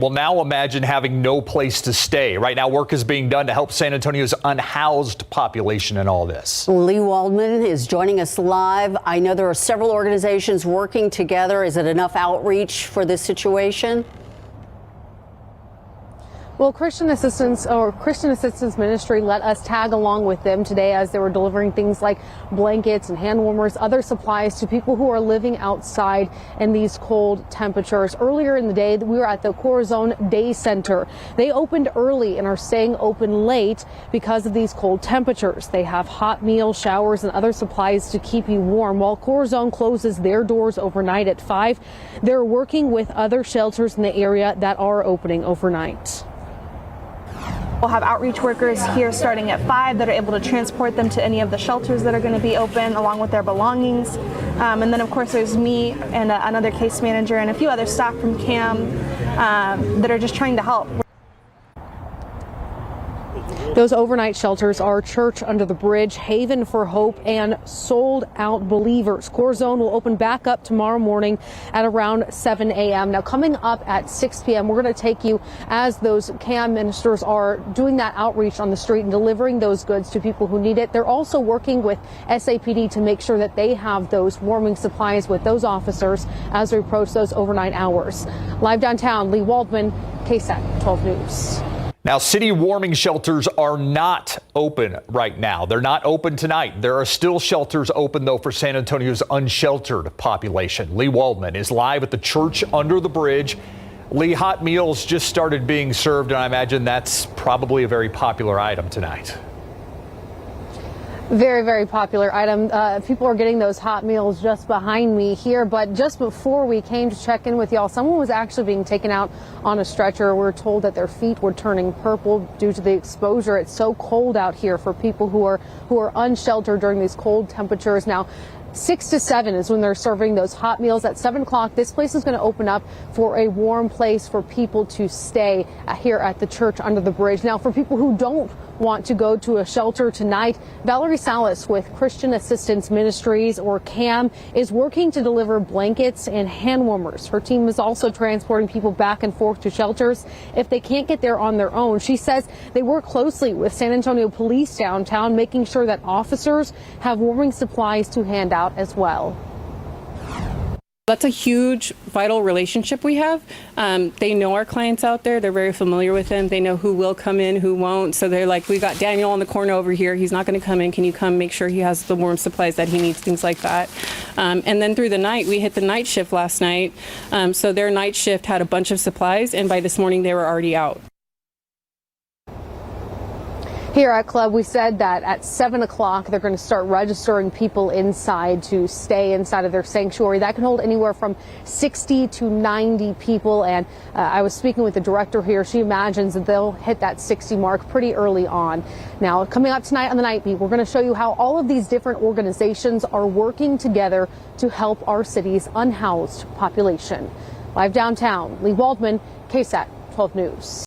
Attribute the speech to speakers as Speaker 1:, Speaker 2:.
Speaker 1: Well, now imagine having no place to stay. Right now, work is being done to help San Antonio's unhoused population in all this.
Speaker 2: Lee Waldman is joining us live. I know there are several organizations working together. Is it enough outreach for this situation?
Speaker 3: Well, Christian Assistance Ministry let us tag along with them today as they were delivering things like blankets and hand warmers, other supplies to people who are living outside in these cold temperatures. Earlier in the day, we were at the Corazon Day Center. They opened early and are staying open late because of these cold temperatures. They have hot meals, showers, and other supplies to keep you warm. While Corazon closes their doors overnight at 5, they're working with other shelters in the area that are opening overnight.
Speaker 4: We'll have outreach workers here starting at 5 that are able to transport them to any of the shelters that are going to be open along with their belongings. And then, of course, there's me and another case manager and a few other staff from CAM that are just trying to help.
Speaker 3: Those overnight shelters are Church Under the Bridge, Haven for Hope, and Sold Out Believers. Corazon will open back up tomorrow morning at around 7 a.m. Now, coming up at 6 p.m., we're going to take you as those CAM ministers are doing that outreach on the street and delivering those goods to people who need it. They're also working with SAPD to make sure that they have those warming supplies with those officers as we approach those overnight hours. Live downtown, Lee Waldman, KSAT 12 News.
Speaker 1: Now, city warming shelters are not open right now. They're not open tonight. There are still shelters open, though, for San Antonio's unsheltered population. Lee Waldman is live at the Church Under the Bridge. Lee, hot meals just started being served, and I imagine that's probably a very popular item tonight.
Speaker 3: Very, very popular item. People are getting those hot meals just behind me here. But just before we came to check in with y'all, someone was actually being taken out on a stretcher. We're told that their feet were turning purple due to the exposure. It's so cold out here for people who are unsheltered during these cold temperatures. Now, 6 to 7 is when they're serving those hot meals. At 7 o'clock, this place is going to open up for a warm place for people to stay here at the Church Under the Bridge. Now, for people who don't want to go to a shelter tonight, Valerie Salas with Christian Assistance Ministries, or CAM, is working to deliver blankets and hand warmers. Her team is also transporting people back and forth to shelters if they can't get there on their own. She says they work closely with San Antonio Police downtown, making sure that officers have warming supplies to hand out as well.
Speaker 5: That's a huge, vital relationship we have. They know our clients out there. They're very familiar with them. They know who will come in, who won't. So they're like, we got Daniel on the corner over here. He's not going to come in. Can you come make sure he has the warm supplies that he needs, things like that. And then through the night, we hit the night shift last night. So their night shift had a bunch of supplies, and by this morning, they were already out.
Speaker 3: Here at Club, we said that at 7 o'clock, they're going to start registering people inside to stay inside of their sanctuary. That can hold anywhere from 60 to 90 people. And I was speaking with the director here. She imagines that they'll hit that 60 mark pretty early on. Now, coming up tonight on the Night Beat, we're going to show you how all of these different organizations are working together to help our city's unhoused population. Live downtown, Lee Waldman, KSAT 12 News.